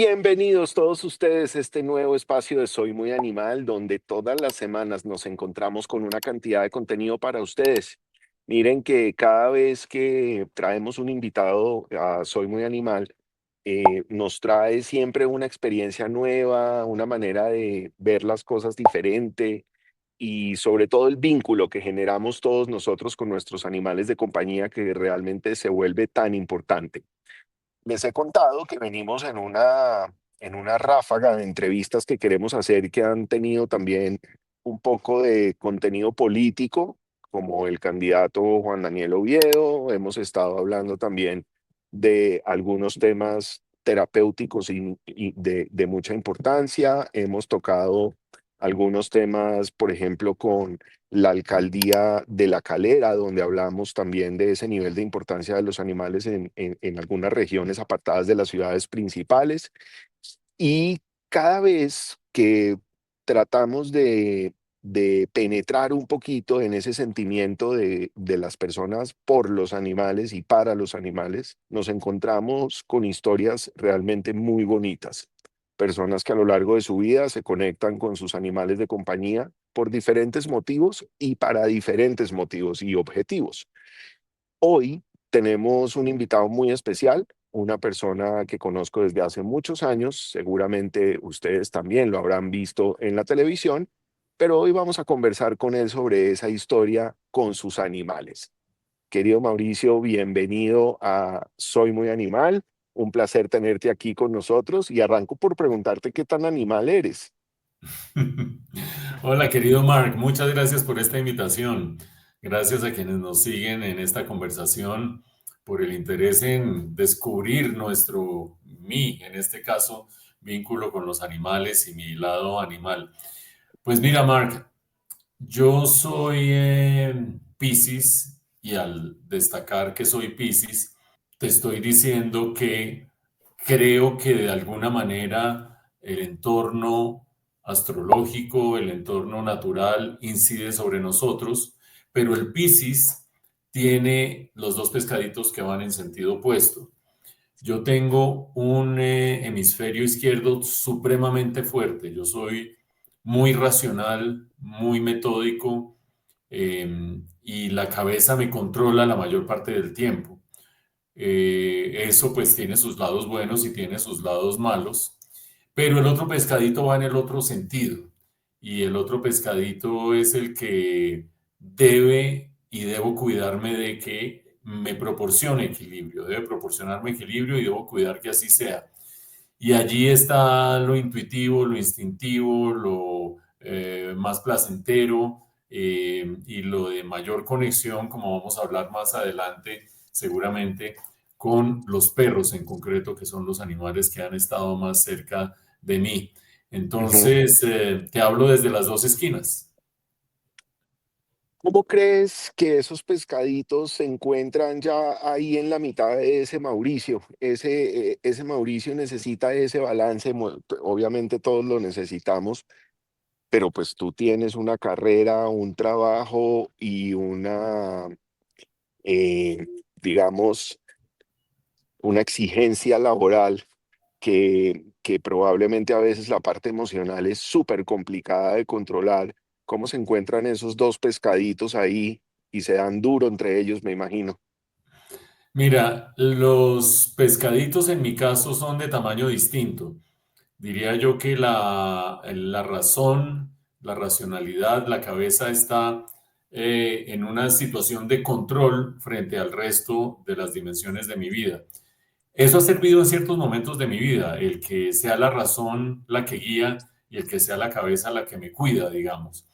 Bienvenidos todos ustedes a este nuevo espacio de Soy Muy Animal, donde todas las semanas nos encontramos con una cantidad de contenido para ustedes. Miren que cada vez que traemos un invitado a Soy Muy Animal, nos trae siempre una experiencia nueva, una manera de ver las cosas diferente y sobre todo el vínculo que generamos todos nosotros con nuestros animales de compañía que realmente se vuelve tan importante. Les he contado que venimos en una ráfaga de entrevistas que queremos hacer que han tenido también un poco de contenido político, como el candidato Juan Daniel Oviedo. Hemos estado hablando también de algunos temas terapéuticos y de mucha importancia. Hemos tocado algunos temas, por ejemplo, con la alcaldía de La Calera, donde hablamos también de ese nivel de importancia de los animales en algunas regiones apartadas de las ciudades principales. Y cada vez que tratamos de penetrar un poquito en ese sentimiento de las personas por los animales y para los animales, nos encontramos con historias realmente muy bonitas. Personas que a lo largo de su vida se conectan con sus animales de compañía por diferentes motivos y para diferentes motivos y objetivos. Hoy tenemos un invitado muy especial, una persona que conozco desde hace muchos años, seguramente ustedes también lo habrán visto en la televisión, pero hoy vamos a conversar con él sobre esa historia con sus animales. Querido Mauricio, bienvenido a Soy Muy Animal. Un placer tenerte aquí con nosotros y arranco por preguntarte qué tan animal eres. Hola, querido Mark, muchas gracias por esta invitación. Gracias a quienes nos siguen en esta conversación por el interés en descubrir en este caso, vínculo con los animales y mi lado animal. Pues mira, Mark, yo soy Piscis y al destacar que soy Piscis, te estoy diciendo que creo que de alguna manera el entorno astrológico, el entorno natural incide sobre nosotros, pero el Piscis tiene los dos pescaditos que van en sentido opuesto. Yo tengo un hemisferio izquierdo supremamente fuerte. Yo soy muy racional, muy metódico, y la cabeza me controla la mayor parte del tiempo. Eso pues tiene sus lados buenos y tiene sus lados malos, pero el otro pescadito va en el otro sentido y el otro pescadito es el que debe y debo cuidarme de que me proporcione equilibrio, debe proporcionarme equilibrio y debo cuidar que así sea. Y allí está lo intuitivo, lo instintivo, lo más placentero, y lo de mayor conexión, como vamos a hablar más adelante, seguramente, con los perros en concreto, que son los animales que han estado más cerca de mí. Ujú. Entonces, te hablo desde las dos esquinas. ¿Cómo crees que esos pescaditos se encuentran ya ahí en la mitad de ese Mauricio? Ese Mauricio necesita ese balance, obviamente todos lo necesitamos, pero pues tú tienes una carrera, un trabajo y eh, digamos, una exigencia laboral que probablemente a veces la parte emocional es súper complicada de controlar. ¿Cómo se encuentran esos dos pescaditos ahí y se dan duro entre ellos, me imagino? Mira, los pescaditos en mi caso son de tamaño distinto. Diría yo que la razón, la racionalidad, la cabeza está en una situación de control frente al resto de las dimensiones de mi vida. Eso ha servido en ciertos momentos de mi vida, el que sea la razón la que guía y el que sea la cabeza la que me cuida, digamos.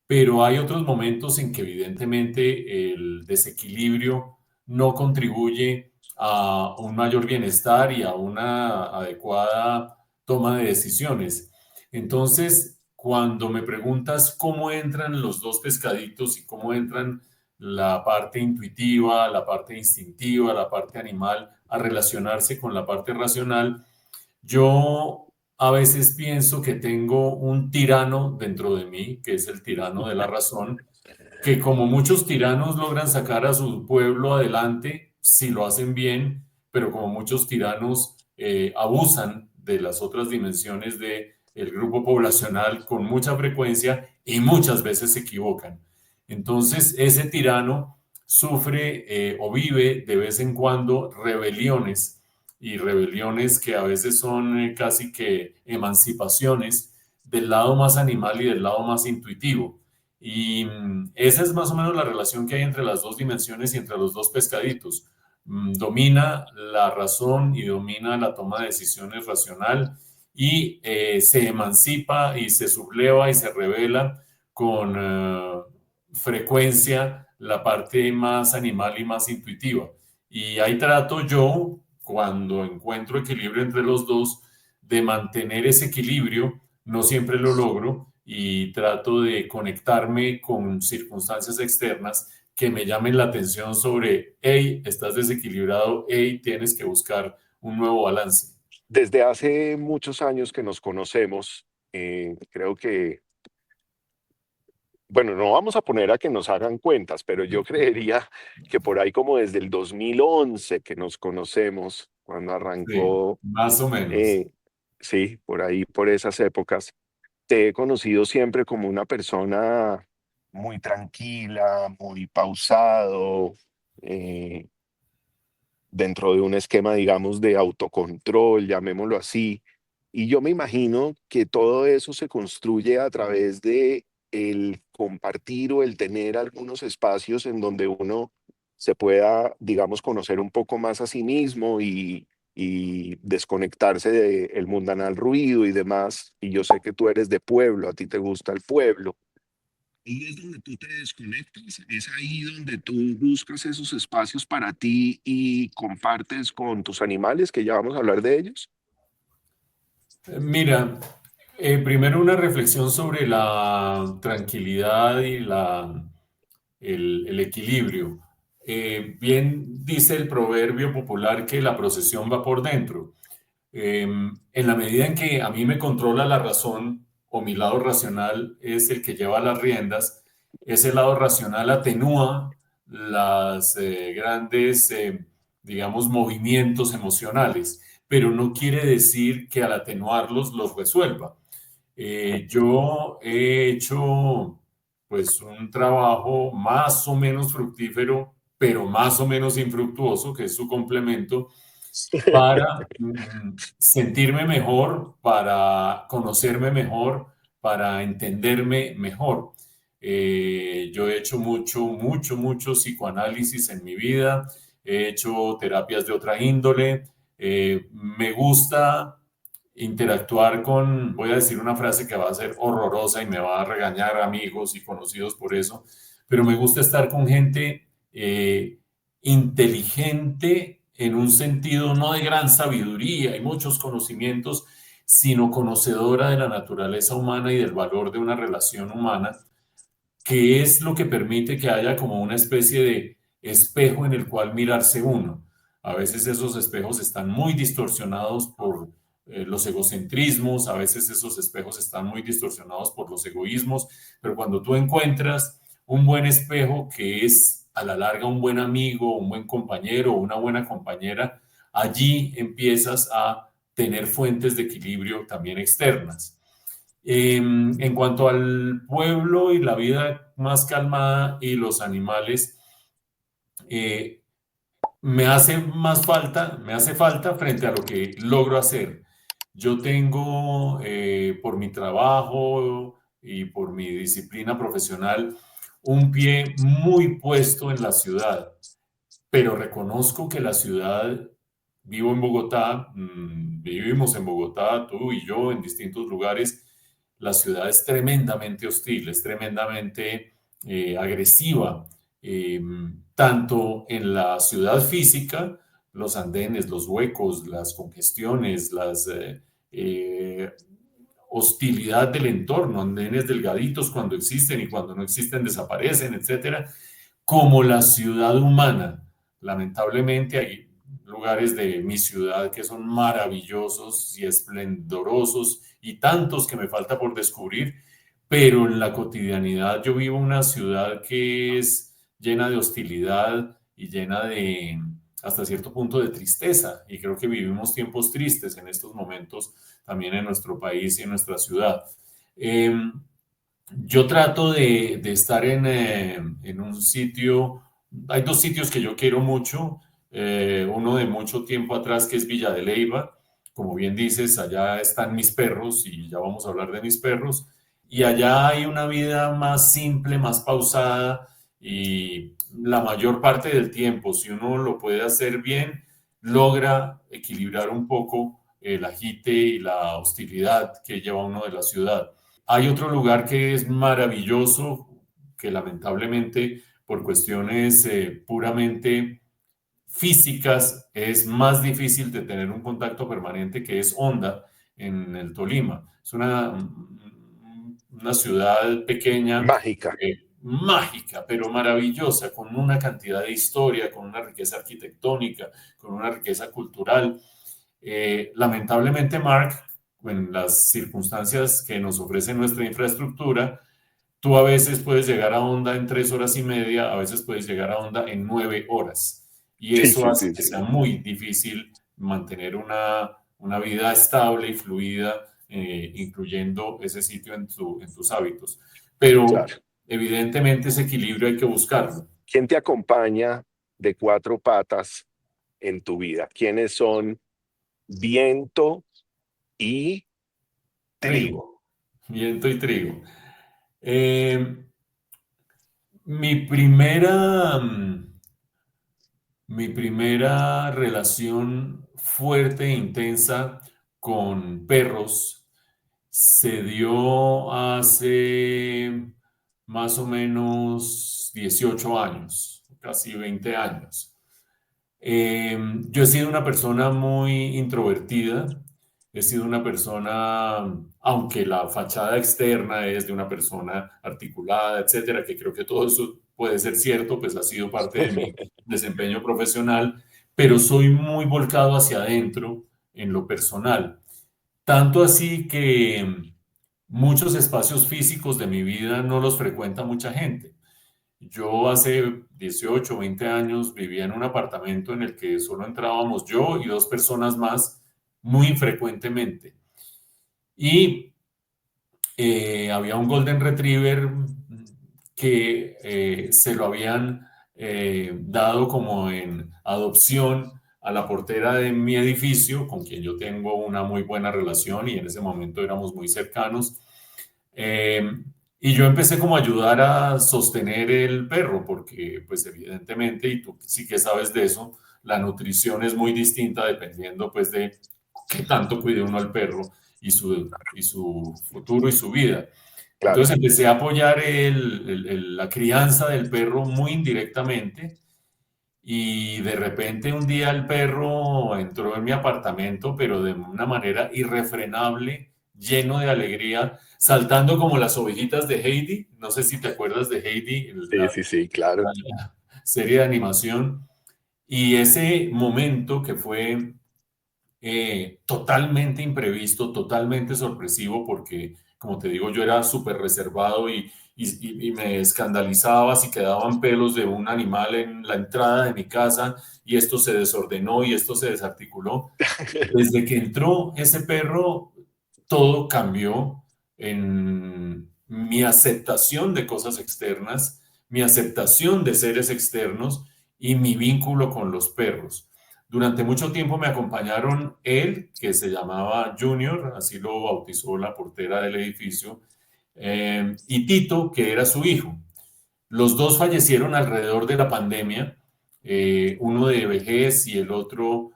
Pero hay otros momentos en que evidentemente el desequilibrio no contribuye a un mayor bienestar y a una adecuada toma de decisiones. Entonces, cuando me preguntas cómo entran los dos pescaditos y cómo entran la parte intuitiva, la parte instintiva, la parte animal a relacionarse con la parte racional, yo a veces pienso que tengo un tirano dentro de mí, que es el tirano de la razón, que como muchos tiranos logran sacar a su pueblo adelante si lo hacen bien, pero como muchos tiranos abusan de las otras dimensiones del grupo poblacional con mucha frecuencia y muchas veces se equivocan. Entonces, ese tirano sufre o vive de vez en cuando rebeliones y rebeliones que a veces son casi que emancipaciones del lado más animal y del lado más intuitivo. Y esa es más o menos la relación que hay entre las dos dimensiones y entre los dos pescaditos. Domina la razón y domina la toma de decisiones racional y se emancipa y se subleva y se revela con frecuencia la parte más animal y más intuitiva. Y ahí trato yo, cuando encuentro equilibrio entre los dos, de mantener ese equilibrio. No siempre lo logro y trato de conectarme con circunstancias externas que me llamen la atención sobre, hey, estás desequilibrado, hey, tienes que buscar un nuevo balance. Desde hace muchos años que nos conocemos, creo que, bueno, no vamos a poner a que nos hagan cuentas, pero yo creería que por ahí como desde el 2011 que nos conocemos, cuando Sí, arrancó, más o menos. eh, sí, por ahí, por esas épocas, te he conocido siempre como una persona muy tranquila, muy pausado, eh, dentro de un esquema, digamos, de autocontrol, llamémoslo así. Y yo me imagino que todo eso se construye a través de el compartir o el tener algunos espacios en donde uno se pueda, digamos, conocer un poco más a sí mismo y desconectarse del mundanal ruido y demás. Y yo sé que tú eres de pueblo, a ti te gusta el pueblo. Ahí es donde tú te desconectas, es ahí donde tú buscas esos espacios para ti y compartes con tus animales, que ya vamos a hablar de ellos. Mira, primero una reflexión sobre la tranquilidad y el equilibrio. Bien dice el proverbio popular que la procesión va por dentro. En la medida en que a mí me controla la razón o mi lado racional es el que lleva las riendas, ese lado racional atenúa las grandes, digamos, movimientos emocionales, pero no quiere decir que al atenuarlos los resuelva. Yo he hecho pues un trabajo más o menos fructífero, pero más o menos infructuoso, que es su complemento, para sentirme mejor, para conocerme mejor, para entenderme mejor. Yo he hecho mucho psicoanálisis en mi vida, he hecho terapias de otra índole, me gusta interactuar con, voy a decir una frase que va a ser horrorosa y me va a regañar amigos y conocidos por eso, pero me gusta estar con gente inteligente en un sentido no de gran sabiduría y muchos conocimientos, sino conocedora de la naturaleza humana y del valor de una relación humana, que es lo que permite que haya como una especie de espejo en el cual mirarse uno. A veces esos espejos están muy distorsionados por los egocentrismos, a veces esos espejos están muy distorsionados por los egoísmos, pero cuando tú encuentras un buen espejo que es a la larga un buen amigo, un buen compañero o una buena compañera, allí empiezas a tener fuentes de equilibrio también externas. En cuanto al pueblo y la vida más calmada y los animales, eh, me hace falta frente a lo que logro hacer. Yo tengo, por mi trabajo y por mi disciplina profesional, un pie muy puesto en la ciudad, pero reconozco que la ciudad, vivo en Bogotá, vivimos en Bogotá, tú y yo, en distintos lugares, la ciudad es tremendamente hostil, es tremendamente agresiva, eh, tanto en la ciudad física, los andenes, los huecos, las congestiones, las hostilidad del entorno, andenes delgaditos cuando existen y cuando no existen desaparecen, etcétera, como la ciudad humana. Lamentablemente hay lugares de mi ciudad que son maravillosos y esplendorosos y tantos que me falta por descubrir, pero en la cotidianidad yo vivo una ciudad que es llena de hostilidad y llena de hasta cierto punto de tristeza, y creo que vivimos tiempos tristes en estos momentos también en nuestro país y en nuestra ciudad. Eh, yo trato de estar en un sitio, hay dos sitios que yo quiero mucho, uno de mucho tiempo atrás que es Villa de Leyva, como bien dices, allá están mis perros y ya vamos a hablar de mis perros, y allá hay una vida más simple, más pausada y la mayor parte del tiempo, si uno lo puede hacer bien, logra equilibrar un poco el agite y la hostilidad que lleva uno de la ciudad. Hay otro lugar que es maravilloso, que lamentablemente por cuestiones puramente físicas es más difícil de tener un contacto permanente, que es Honda, en el Tolima. Es una ciudad pequeña, Mágica. mágica, pero maravillosa, con una cantidad de historia, con una riqueza arquitectónica, con una riqueza cultural. Lamentablemente, Mark, en las circunstancias que nos ofrece nuestra infraestructura, tú a veces puedes llegar a Honda en 3 horas y media, a veces puedes llegar a Honda en 9 horas. Y Sí, eso sí, hace sí, que sí. sea muy difícil mantener una vida estable y fluida, incluyendo ese sitio en tus hábitos. Pero Claro. evidentemente ese equilibrio hay que buscarlo. ¿Quién te acompaña de cuatro patas en tu vida? ¿Quiénes son viento y trigo? Trigo, viento y trigo. Eh, mi primera, Mi primera relación fuerte e intensa con perros se dio hace más o menos 18 años, casi 20 años. Yo he sido una persona muy introvertida, he sido una persona, aunque la fachada externa es de una persona articulada, etcétera, que creo que todo eso puede ser cierto, pues ha sido parte de mi desempeño profesional, pero soy muy volcado hacia adentro en lo personal. Tanto así que muchos espacios físicos de mi vida no los frecuenta mucha gente. Yo hace 18 o 20 años vivía en un apartamento en el que solo entrábamos yo y dos personas más muy infrecuentemente. Y había un Golden Retriever que se lo habían dado como en adopción a la portera de mi edificio, con quien yo tengo una muy buena relación y en ese momento éramos muy cercanos. Eh, y yo empecé como a ayudar a sostener el perro, porque pues evidentemente, y tú sí que sabes de eso, la nutrición es muy distinta dependiendo pues de qué tanto cuide uno al perro y su futuro y su vida. Claro. Entonces empecé a apoyar la crianza del perro muy indirectamente y de repente un día el perro entró en mi apartamento, pero de una manera irrefrenable, lleno de alegría, saltando como las ovejitas de Heidi. No sé si te acuerdas de Heidi, Sí, sí, sí, claro. la serie de animación. Y ese momento que fue totalmente imprevisto, totalmente sorpresivo, porque, como te digo, yo era súper reservado y me escandalizaba si quedaban pelos de un animal en la entrada de mi casa y esto se desordenó y esto se desarticuló. Desde que entró ese perro, todo cambió en mi aceptación de cosas externas, mi aceptación de seres externos y mi vínculo con los perros. Durante mucho tiempo me acompañaron él, que se llamaba Junior, así lo bautizó la portera del edificio, y Tito, que era su hijo. Los dos fallecieron alrededor de la pandemia, uno de vejez y el otro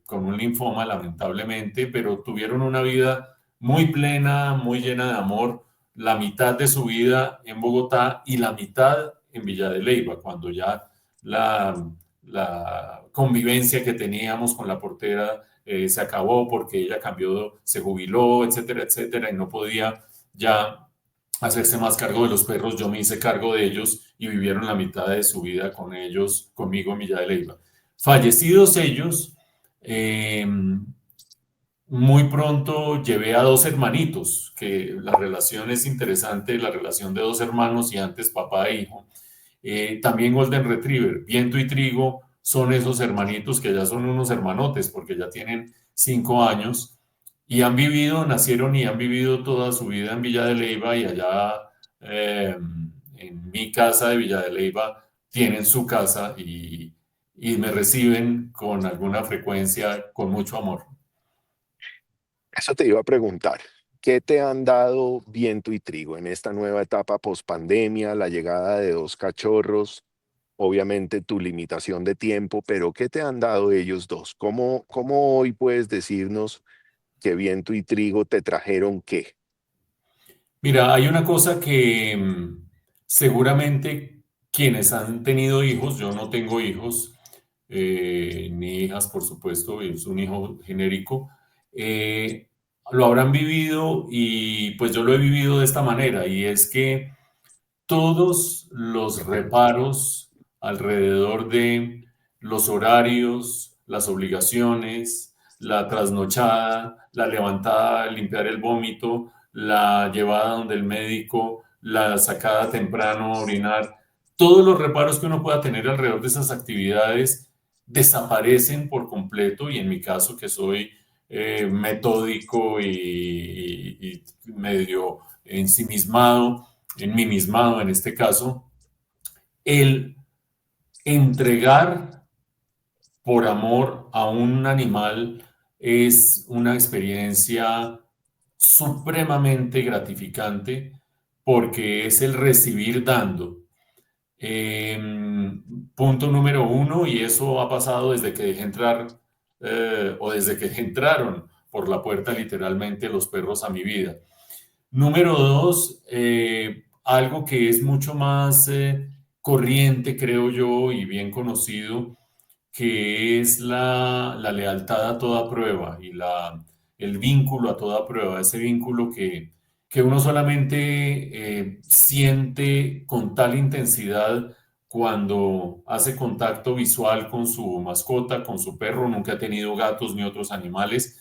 con un linfoma, lamentablemente, pero tuvieron una vida muy plena, muy llena de amor, la mitad de su vida en Bogotá y la mitad en Villa de Leyva, cuando ya la, la convivencia que teníamos con la portera se acabó porque ella cambió, se jubiló, etcétera, etcétera, y no podía ya hacerse más cargo de los perros. Yo me hice cargo de ellos y vivieron la mitad de su vida con ellos, conmigo en Villa de Leyva. Fallecidos ellos, eh, muy pronto llevé a dos hermanitos, que la relación es interesante, la relación de dos hermanos y antes papá e hijo. También Golden Retriever, viento y trigo, son esos hermanitos que ya son unos hermanotes porque ya tienen 5 años y han vivido, nacieron y han vivido toda su vida en Villa de Leyva y allá eh, en mi casa de Villa de Leyva tienen su casa y me reciben con alguna frecuencia, con mucho amor. Eso te iba a preguntar. ¿Qué te han dado Viento y Trigo en esta nueva etapa post-pandemia, la llegada de dos cachorros, obviamente tu limitación de tiempo, pero qué te han dado ellos dos? ¿Cómo hoy puedes decirnos que Viento y Trigo te trajeron qué? Mira, hay una cosa que seguramente quienes han tenido hijos, yo no tengo hijos, ni hijas, por supuesto, es un hijo genérico, eh, lo habrán vivido y pues yo lo he vivido de esta manera y es que todos los reparos alrededor de los horarios, las obligaciones, la trasnochada, la levantada, limpiar el vómito, la llevada donde el médico, la sacada temprano a orinar, todos los reparos que uno pueda tener alrededor de esas actividades desaparecen por completo y en mi caso que soy metódico y medio ensimismado, enmimismado en este caso, el entregar por amor a un animal es una experiencia supremamente gratificante porque es el recibir dando. Eh, Punto número uno, y eso ha pasado desde que dejé entrar o desde que entraron por la puerta literalmente los perros a mi vida. Número dos, algo que es mucho más corriente, creo yo, y bien conocido, que es la lealtad a toda prueba y el vínculo a toda prueba, ese vínculo que uno solamente siente con tal intensidad cuando hace contacto visual con su mascota, con su perro, nunca ha tenido gatos ni otros animales,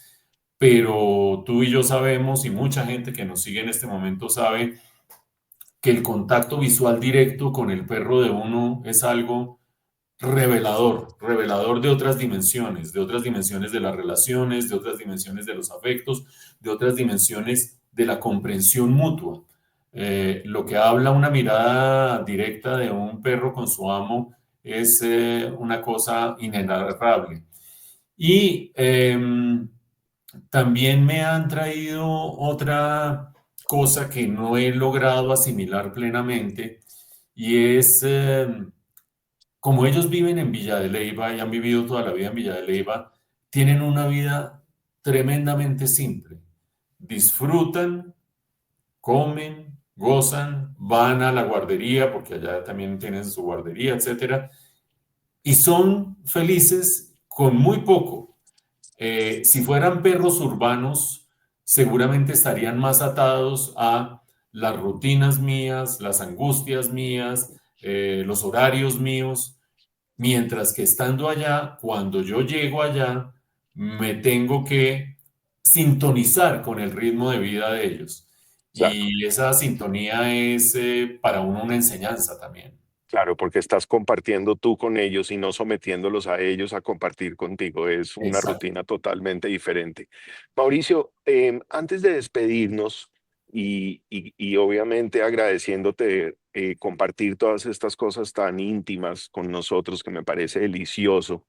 pero tú y yo sabemos, y mucha gente que nos sigue en este momento sabe, que el contacto visual directo con el perro de uno es algo revelador, revelador de otras dimensiones de las relaciones, de otras dimensiones de los afectos, de otras dimensiones de la comprensión mutua. Lo que habla una mirada directa de un perro con su amo es una cosa inenarrable. Y también me han traído otra cosa que no he logrado asimilar plenamente y es como ellos viven en Villa de Leyva y han vivido toda la vida en Villa de Leyva, tienen una vida tremendamente simple. Disfrutan, comen, gozan, van a la guardería porque allá también tienen su guardería, etcétera, y son felices con muy poco. Si fueran perros urbanos, seguramente estarían más atados a las rutinas mías, las angustias mías, los horarios míos, mientras que estando allá, cuando yo llego allá, me tengo que sintonizar con el ritmo de vida de ellos. Y esa sintonía es para uno una enseñanza también. Claro, porque estás compartiendo tú con ellos y no sometiéndolos a ellos a compartir contigo. Es una Exacto. rutina totalmente diferente. Mauricio, antes de despedirnos y obviamente agradeciéndote compartir todas estas cosas tan íntimas con nosotros, que me parece delicioso,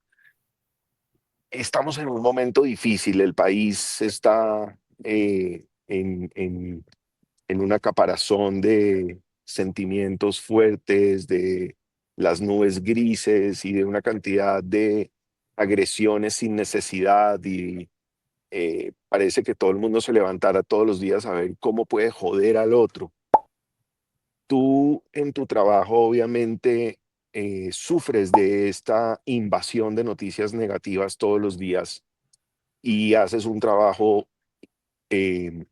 estamos en un momento difícil. El país está en una caparazón de sentimientos fuertes, de las nubes grises y de una cantidad de agresiones sin necesidad y parece que todo el mundo se levantara todos los días a ver cómo puede joder al otro. Tú en tu trabajo obviamente sufres de esta invasión de noticias negativas todos los días y haces un trabajo eh,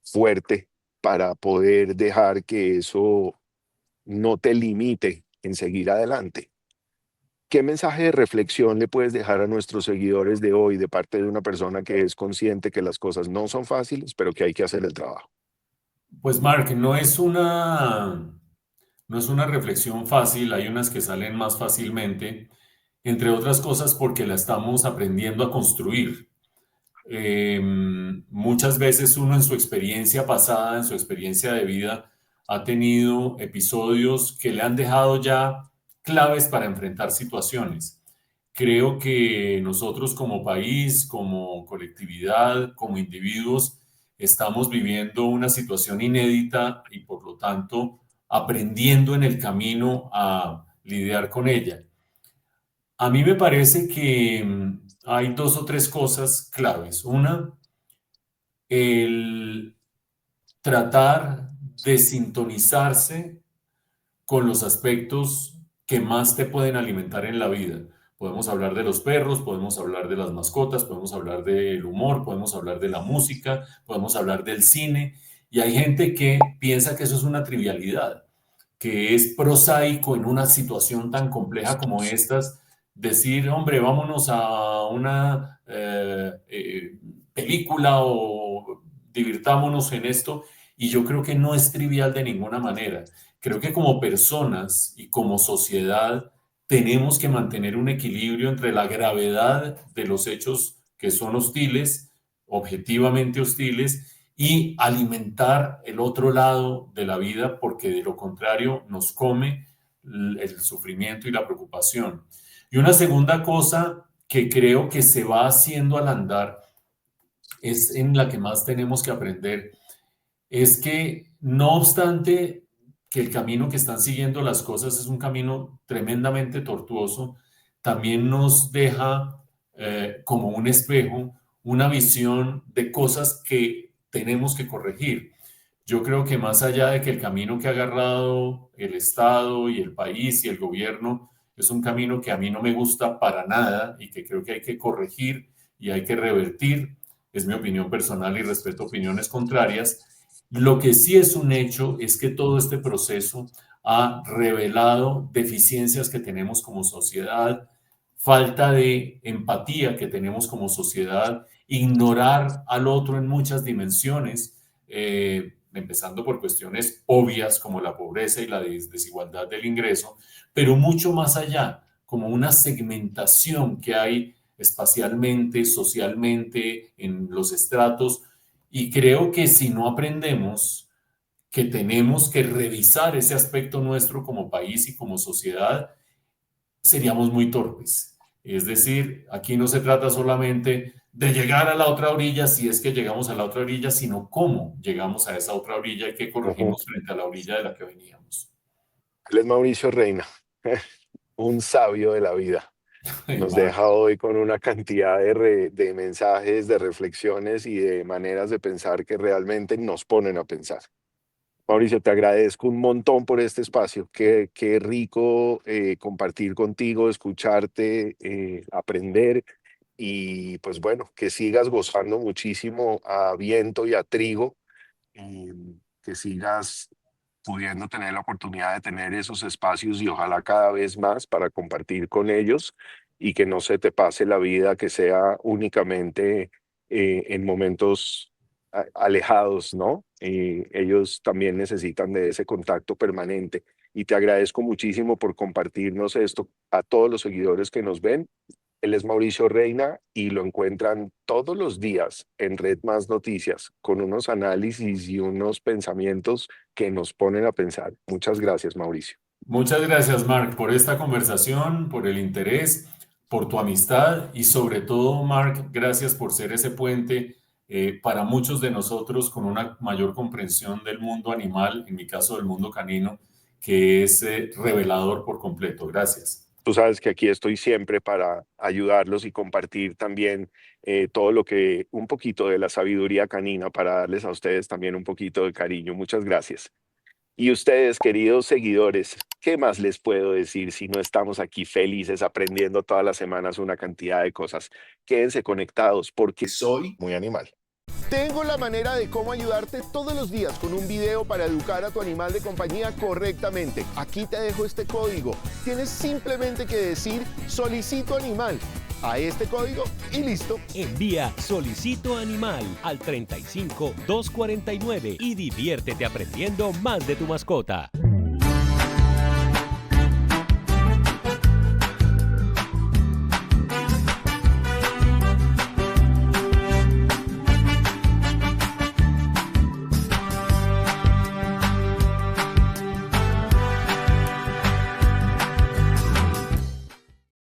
fuerte para poder dejar que eso no te limite en seguir adelante. ¿Qué mensaje de reflexión le puedes dejar a nuestros seguidores de hoy de parte de una persona que es consciente que las cosas no son fáciles, pero que hay que hacer el trabajo? Pues Mark, no es una reflexión fácil, hay unas que salen más fácilmente, entre otras cosas porque la estamos aprendiendo a construir. Muchas veces uno en su experiencia pasada, en su experiencia de vida, ha tenido episodios que le han dejado ya claves para enfrentar situaciones. Creo que nosotros como país, como colectividad, como individuos, estamos viviendo una situación inédita y por lo tanto aprendiendo en el camino a lidiar con ella. A mí me parece que hay dos o tres cosas claves. Una, el tratar de sintonizarse con los aspectos que más te pueden alimentar en la vida. Podemos hablar de los perros, podemos hablar de las mascotas, podemos hablar del humor, podemos hablar de la música, podemos hablar del cine. Y hay gente que piensa que eso es una trivialidad, que es prosaico en una situación tan compleja como estas, decir, hombre, vámonos a una película o divirtámonos en esto. Y yo creo que no es trivial de ninguna manera. Creo que como personas y como sociedad tenemos que mantener un equilibrio entre la gravedad de los hechos que son hostiles, objetivamente hostiles, y alimentar el otro lado de la vida, porque de lo contrario nos come el sufrimiento y la preocupación. Y una segunda cosa que creo que se va haciendo al andar, es en la que más tenemos que aprender, es que no obstante que el camino que están siguiendo las cosas es un camino tremendamente tortuoso, también nos deja como un espejo una visión de cosas que tenemos que corregir. Yo creo que más allá de que el camino que ha agarrado el Estado y el país y el gobierno es un camino que a mí no me gusta para nada y que creo que hay que corregir y hay que revertir, es mi opinión personal y respeto opiniones contrarias. Lo que sí es un hecho es que todo este proceso ha revelado deficiencias que tenemos como sociedad, falta de empatía que tenemos como sociedad, ignorar al otro en muchas dimensiones, empezando por cuestiones obvias como la pobreza y la desigualdad del ingreso, pero mucho más allá, como una segmentación que hay espacialmente, socialmente, en los estratos. Y creo que si no aprendemos que tenemos que revisar ese aspecto nuestro como país y como sociedad, seríamos muy torpes. Es decir, aquí no se trata solamente de llegar a la otra orilla, si es que llegamos a la otra orilla, sino cómo llegamos a esa otra orilla y qué Ujú. corregimos frente a la orilla de la que veníamos. Él es Mauricio Reina, un sabio de la vida. Ay, Nos Mark, deja hoy con una cantidad de mensajes, de reflexiones y de maneras de pensar que realmente nos ponen a pensar. Mauricio, te agradezco un montón por este espacio. Qué rico compartir contigo, escucharte, aprender y pues bueno, que sigas gozando muchísimo a viento y a trigo, que sigas pudiendo tener la oportunidad de tener esos espacios y ojalá cada vez más para compartir con ellos y que no se te pase la vida, que sea únicamente en momentos alejados, ¿no? Ellos también necesitan de ese contacto permanente. Y te agradezco muchísimo por compartirnos esto a todos los seguidores que nos ven. Él es Mauricio Reina y lo encuentran todos los días en Red Más Noticias con unos análisis y unos pensamientos que nos ponen a pensar. Muchas gracias, Mauricio. muchas gracias, Mark, por esta conversación, por el interés, por tu amistad y sobre todo, Mark, gracias por ser ese puente para muchos de nosotros con una mayor comprensión del mundo animal, en mi caso del mundo canino, que es revelador por completo. Gracias. Tú sabes que aquí estoy siempre para ayudarlos y compartir también todo lo que, un poquito de la sabiduría canina para darles a ustedes también un poquito de cariño. Muchas gracias. Y ustedes, queridos seguidores, ¿qué más les puedo decir si no estamos aquí felices aprendiendo todas las semanas una cantidad de cosas? Quédense conectados porque soy muy animal. Tengo la manera de cómo ayudarte todos los días con un video para educar a tu animal de compañía correctamente. Aquí te dejo este código. Tienes simplemente que decir solicito animal a este código y listo. Envía Solicito Animal al 35249 y diviértete aprendiendo más de tu mascota.